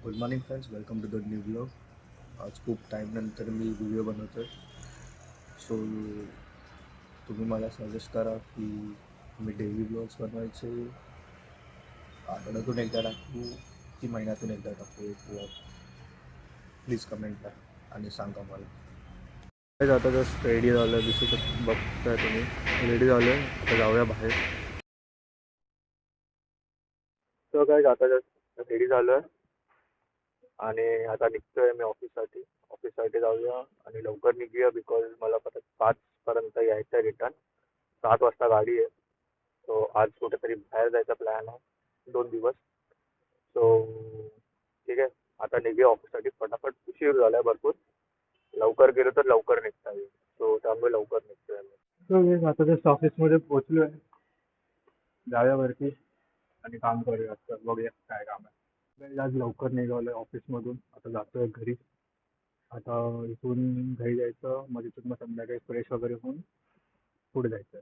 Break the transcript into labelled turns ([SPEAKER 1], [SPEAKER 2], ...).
[SPEAKER 1] Good morning friends, welcome to the new blog. आज खूप टाईमनंतर मी video बनवतो आहे. सो तुम्ही मला सजेस्ट करा की मी डेली ब्लॉग्स बनवायचे आठवड्यातून एकदा टाकू की महिन्यातून एकदा टाकू एक ब्लॉग. प्लीज कमेंट करा आणि सांगा मला. आता जस्ट रेडी झालं दिसू बघताय तुम्ही. रेडी झालं आहे, आता जाऊया बाहेर. तर काय आता जस्ट रेडी झालं आहे आणि आता निघतोय मी ऑफिससाठी जाऊया आणि लवकर निघूया बिकॉज मला परत 5 पर्यंत यायचं आहे रिटर्न. 7 वाजता गाडी आहे. सो आज कुठेतरी बाहेर जायचा प्लॅन आहे 2 दिवस. सो ठीक आहे, आता निघूया ऑफिससाठी फटाफट. उशीर झाला भरपूर. लवकर गेलो तर लवकर निघता येईल. सो त्यामुळे लवकर निघतोय मी. So, आता जस्ट ऑफिसमध्ये पोहोचलो आहे. जाऊया वरती आणि काम करूया. तर बघूया काय काम आहे. आज लवकर निघालोय ऑफिसमधून, आता जातोय घरी. आता इथून घरी जायचं, मग तिथून मग संध्याकाळी फ्रेश वगैरे होऊन पुढे जायचं.